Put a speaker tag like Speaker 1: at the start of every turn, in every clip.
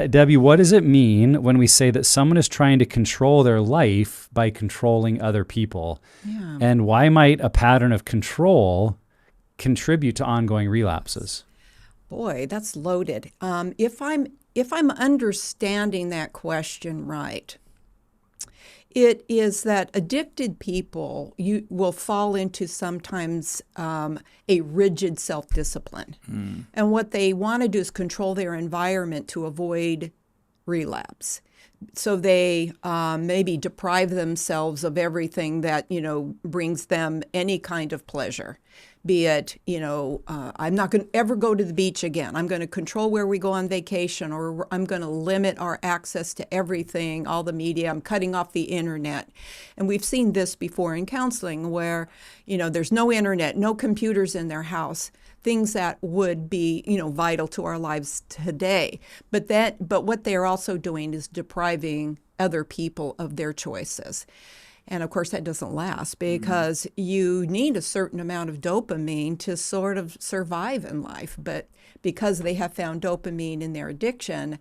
Speaker 1: Debbie, what does it mean when we say that someone is trying to control their life by controlling other people?
Speaker 2: Yeah.
Speaker 1: And why might a pattern of control contribute to ongoing relapses?
Speaker 2: Boy, that's loaded. If I'm understanding that question right, it is that addicted people you will fall into sometimes a rigid self-discipline. And what they want to do is control their environment to avoid relapse. So they maybe deprive themselves of everything that, brings them any kind of pleasure. Be it, I'm not going to ever go to the beach again. I'm going to control where we go on vacation, or I'm going to limit our access to everything, all the media. I'm cutting off the internet. And we've seen this before in counseling where, there's no internet, no computers in their house, things that would be, vital to our lives today. But what they're also doing is depriving other people of their choices. And of course, that doesn't last because you need a certain amount of dopamine to sort of survive in life. But because they have found dopamine in their addiction,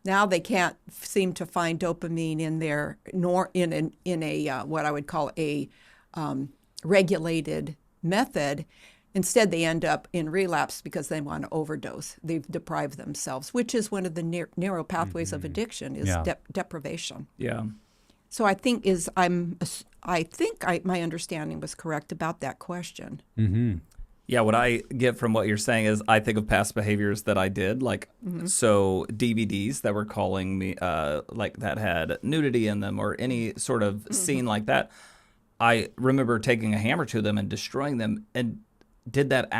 Speaker 2: now they can't seem to find dopamine in their in a what I would call a regulated method. Instead, they end up in relapse because they want to overdose. They've deprived themselves, which is one of the narrow pathways of addiction is deprivation.
Speaker 3: Yeah.
Speaker 2: So I think my understanding was correct about that question.
Speaker 1: Mm-hmm.
Speaker 3: Yeah, what I get from what you're saying is I think of past behaviors that I did, so DVDs that were calling me, that had nudity in them or any sort of scene like that. I remember taking a hammer to them and destroying them. And did that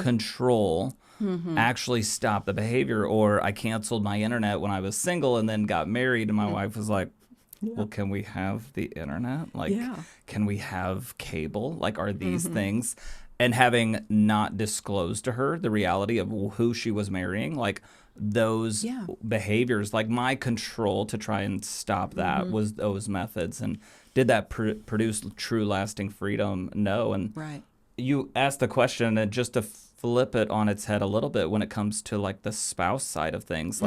Speaker 3: control actually stop the behavior? Or I canceled my internet when I was single and then got married, and my wife was like, well, can we have the internet? Can we have cable? Are these things? And having not disclosed to her the reality of who she was marrying, those behaviors, my control to try and stop that was those methods. And did that produce true lasting freedom? No. And you asked the question, and just to flip it on its head a little bit when it comes to the spouse side of things,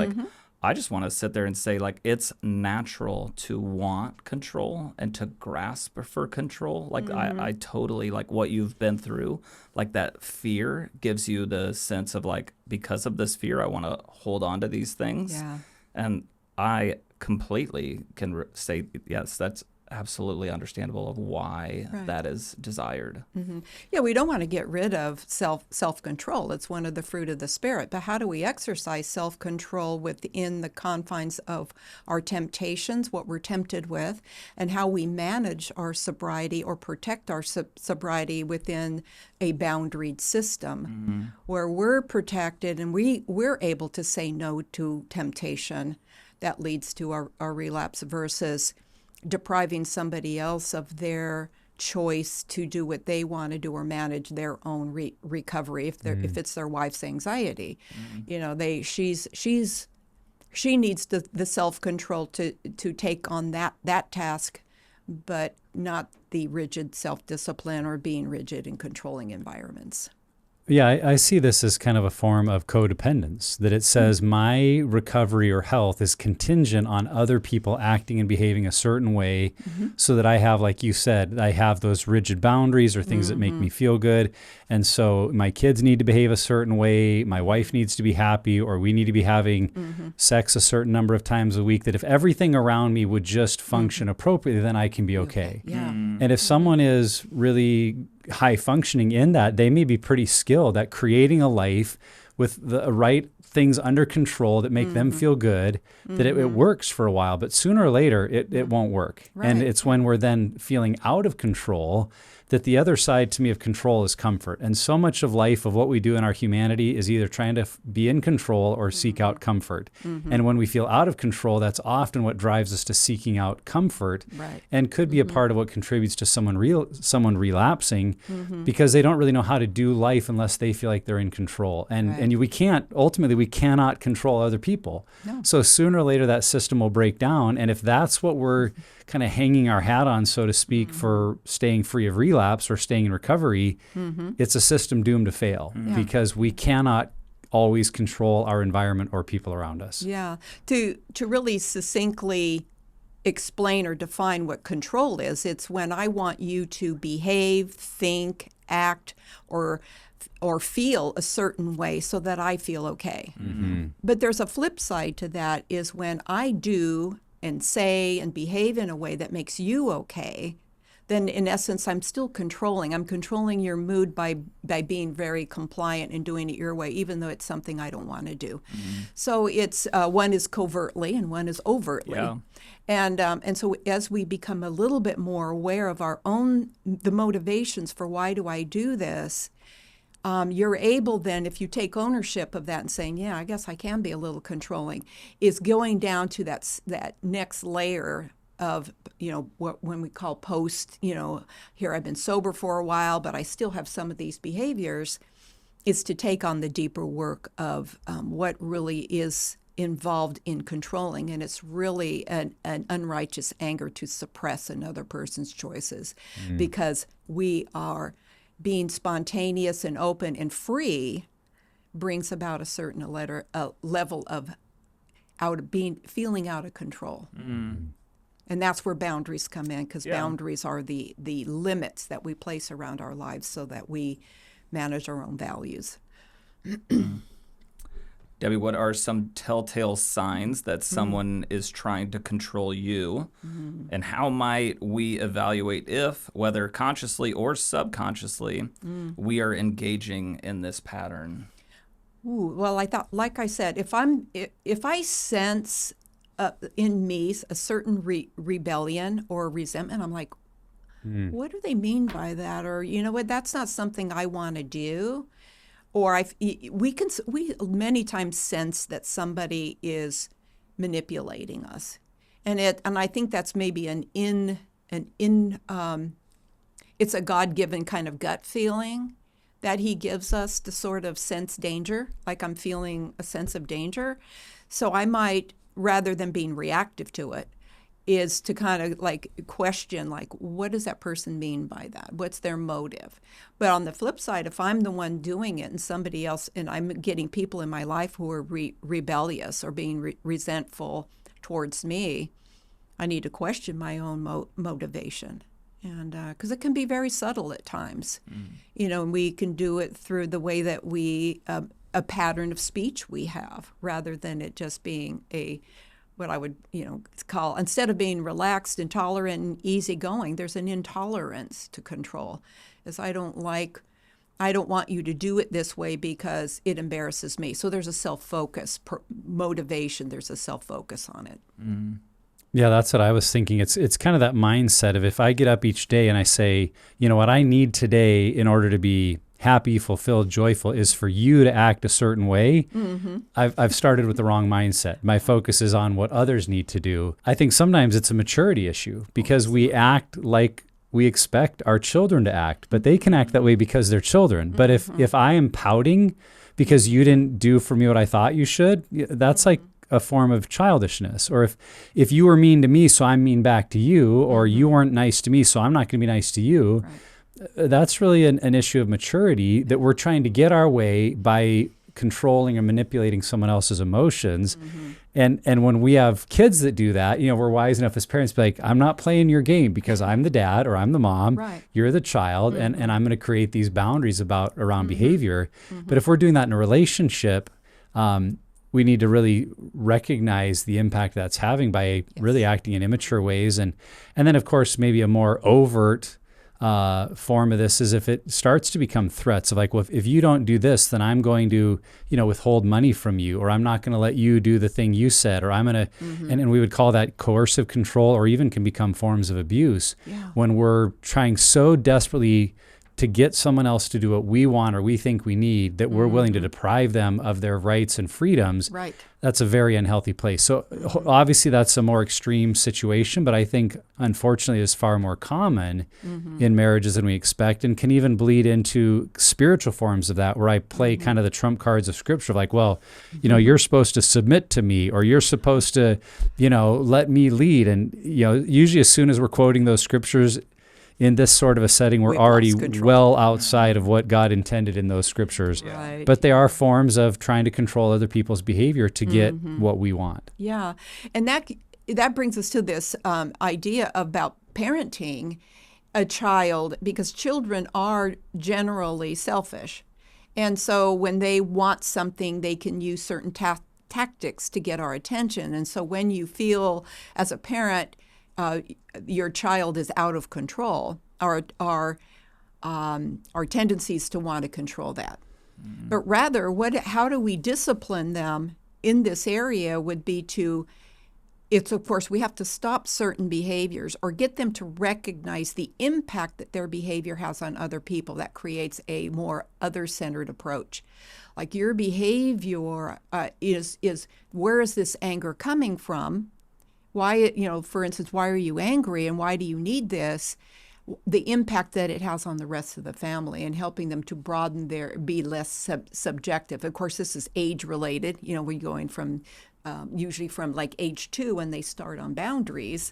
Speaker 3: I just want to sit there and say, it's natural to want control and to grasp for control. I totally, what you've been through, that fear gives you the sense of, because of this fear, I want to hold on to these things.
Speaker 2: Yeah.
Speaker 3: And I completely can say, yes, that's absolutely understandable of why that is desired.
Speaker 2: Yeah, we don't want to get rid of self-control. It's one of the fruit of the Spirit. But how do we exercise self-control within the confines of our temptations, what we're tempted with, and how we manage our sobriety or protect our sobriety within a boundaried system where we're protected and we're able to say no to temptation that leads to our relapse versus depriving somebody else of their choice to do what they want to do or manage their own recovery if it's their wife's anxiety. She needs the self-control to take on that task, but not the rigid self-discipline or being rigid in controlling environments.
Speaker 1: Yeah, I see this as kind of a form of codependence, that it says my recovery or health is contingent on other people acting and behaving a certain way so that I have, like you said, I have those rigid boundaries or things that make me feel good. And so my kids need to behave a certain way, my wife needs to be happy, or we need to be having sex a certain number of times a week, that if everything around me would just function appropriately, then I can be okay.
Speaker 2: Yeah.
Speaker 1: And if someone is really high functioning in that, they may be pretty skilled at creating a life with the right things under control that make them feel good, that it works for a while, but sooner or later it won't work.
Speaker 2: Right.
Speaker 1: And it's when we're then feeling out of control that the other side to me of control is comfort. And so much of life, of what we do in our humanity, is either trying to be in control or seek out comfort. And when we feel out of control, that's often what drives us to seeking out comfort, and could be a part of what contributes to someone relapsing, because they don't really know how to do life unless they feel like they're in control. And we cannot control other people.
Speaker 2: No.
Speaker 1: So sooner or later that system will break down. And if that's what we're kind of hanging our hat on, so to speak, for staying free of relapse or staying in recovery, it's a system doomed to fail, because we cannot always control our environment or people around us.
Speaker 2: Yeah. To really succinctly explain or define what control is, it's when I want you to behave, think, act, or feel a certain way so that I feel okay.
Speaker 1: Mm-hmm.
Speaker 2: But there's a flip side to that, is when I do and say and behave in a way that makes you okay, then in essence I'm still controlling. I'm controlling your mood by being very compliant and doing it your way, even though it's something I don't want to do.
Speaker 3: Mm-hmm.
Speaker 2: So it's one is covertly and one is overtly.
Speaker 3: Yeah.
Speaker 2: And so as we become a little bit more aware of the motivations for why do I do this, you're able then, if you take ownership of that and saying, yeah, I guess I can be a little controlling, is going down to that next layer of, what when we call post, here I've been sober for a while, but I still have some of these behaviors, is to take on the deeper work of what really is involved in controlling. And it's really an unrighteous anger to suppress another person's choices, because we are being spontaneous and open and free brings about a certain level of feeling out of control. And that's where boundaries come in, because boundaries are the limits that we place around our lives so that we manage our own values.
Speaker 3: Debbie, what are some telltale signs that someone is trying to control you? And how might we evaluate if, whether consciously or subconsciously, we are engaging in this pattern?
Speaker 2: Ooh, well, I thought, like I said, if I sense in me a certain rebellion or resentment, I'm like, what do they mean by that? Or, you know what, that's not something I want to do. Or we many times sense that somebody is manipulating us, and I think that's maybe it's a God-given kind of gut feeling that He gives us to sort of sense danger, like I'm feeling a sense of danger. So I might, rather than being reactive to it, is to kind of like question, like, what does that person mean by that? What's their motive? But on the flip side, if I'm the one doing it and somebody else, and I'm getting people in my life who are rebellious or being resentful towards me, I need to question my own motivation. And because it can be very subtle at times, and we can do it through the way that a pattern of speech we have, rather than it just being what I would, call, instead of being relaxed and tolerant and easygoing, there's an intolerance to control. As I don't want you to do it this way because it embarrasses me. So there's a self-focus, motivation, there's a self-focus on it.
Speaker 1: Yeah, that's what I was thinking. It's kind of that mindset of, if I get up each day and I say, what I need today in order to be happy, fulfilled, joyful is for you to act a certain way, I've started with the wrong mindset. My focus is on what others need to do. I think sometimes it's a maturity issue, because we act like we expect our children to act, but they can act that way because they're children. But if I am pouting because you didn't do for me what I thought you should, that's like a form of childishness. Or if you were mean to me, so I'm mean back to you, or you weren't nice to me, so I'm not going to be nice to you. Right. That's really an issue of maturity, that we're trying to get our way by controlling or manipulating someone else's emotions. And when we have kids that do that, we're wise enough as parents to be like, I'm not playing your game because I'm the dad or I'm the mom. Right. You're the child, and I'm going to create these boundaries around behavior. But if we're doing that in a relationship, we need to really recognize the impact that's having by really acting in immature ways. And then, of course, maybe a more overt form of this is if it starts to become threats of like, well, if you don't do this, then I'm going to, withhold money from you, or I'm not going to let you do the thing you said, or I'm going to, and we would call that coercive control, or even can become forms of abuse when we're trying so desperately to get someone else to do what we want or we think we need, that we're willing to deprive them of their rights and freedoms.
Speaker 2: Right.
Speaker 1: That's a very unhealthy place. So obviously that's a more extreme situation, but I think unfortunately is far more common in marriages than we expect, and can even bleed into spiritual forms of that, where I play kind of the trump cards of Scripture, like, well, you're supposed to submit to me, or you're supposed to, let me lead. And, usually as soon as we're quoting those scriptures, in this sort of a setting, we're
Speaker 2: We've
Speaker 1: already
Speaker 2: lost control.
Speaker 1: well outside of what God intended in those scriptures.
Speaker 2: Right.
Speaker 1: But they are forms of trying to control other people's behavior to get what we want.
Speaker 2: Yeah, and that brings us to this idea about parenting a child, because children are generally selfish, and so when they want something, they can use certain tactics to get our attention. And so when you feel as a parent your child is out of control, our tendencies to want to control that. But rather, how do we discipline them in this area would be it's of course we have to stop certain behaviors or get them to recognize the impact that their behavior has on other people. That creates a more other-centered approach. Like, your behavior is where is this anger coming from? Why, for instance, why are you angry and why do you need this? The impact that it has on the rest of the family, and helping them to be less subjective. Of course, this is age related. We're going from usually from like age 2 when they start on boundaries.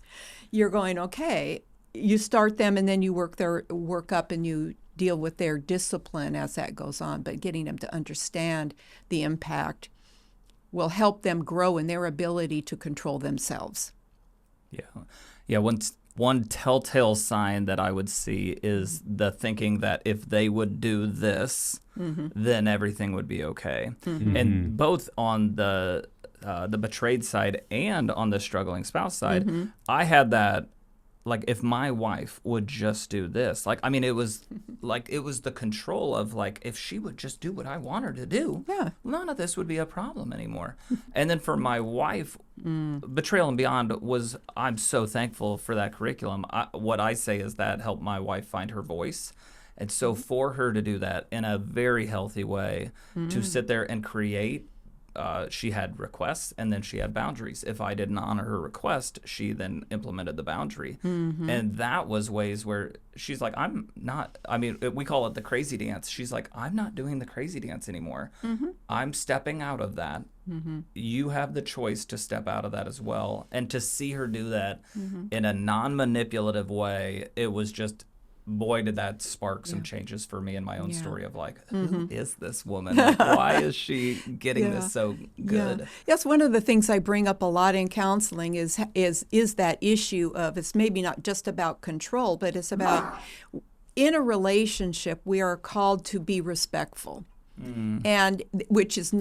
Speaker 2: You're going, okay, you start them and then you work up and you deal with their discipline as that goes on. But getting them to understand the impact will help them grow in their ability to control themselves.
Speaker 3: Yeah. One telltale sign that I would see is the thinking that if they would do this, then everything would be okay. And both on the betrayed side and on the struggling spouse side, I had that. Like, if my wife would just do this, it was the control of, like, if she would just do what I want her to do, none of this would be a problem anymore. And then for my wife, Betrayal and Beyond I'm so thankful for that curriculum. What I say is that helped my wife find her voice. And so for her to do that in a very healthy way, to sit there and create, she had requests and then she had boundaries. If I didn't honor her request, she then implemented the boundary. And that was ways where she's like, we call it the crazy dance. She's like, I'm not doing the crazy dance anymore. I'm stepping out of that. You have the choice to step out of that as well. And to see her do that in a non-manipulative way, it was just, boy, did that spark some changes for me in my own story of, like, who is this woman? Like, why is she getting this so good?
Speaker 2: Yes, one of the things I bring up a lot in counseling is that issue of, it's maybe not just about control, but it's about, in a relationship, we are called to be respectful. And which is,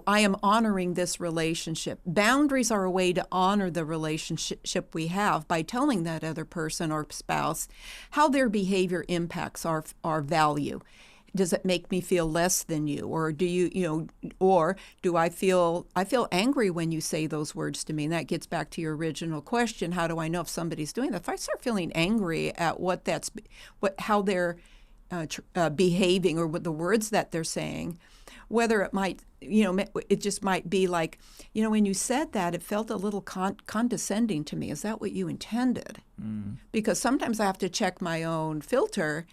Speaker 2: I am honoring this relationship. Boundaries are a way to honor the relationship we have by telling that other person or spouse how their behavior impacts our value. Does it make me feel less than you? Or do I feel angry when you say those words to me? And that gets back to your original question. How do I know if somebody's doing that? If I start feeling angry at how they're behaving or what the words that they're saying, whether it might, it just might be like, when you said that, it felt a little condescending to me. Is that what you intended? Because sometimes I have to check my own filter,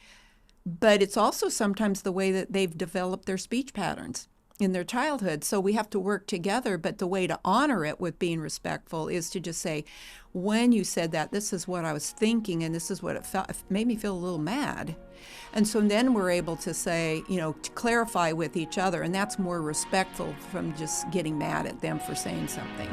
Speaker 2: but it's also sometimes the way that they've developed their speech patterns in their childhood. So we have to work together, but the way to honor it with being respectful is to just say, when you said that, this is what I was thinking, and this is what it made me feel a little mad. And so then we're able to say, to clarify with each other, and that's more respectful from just getting mad at them for saying something.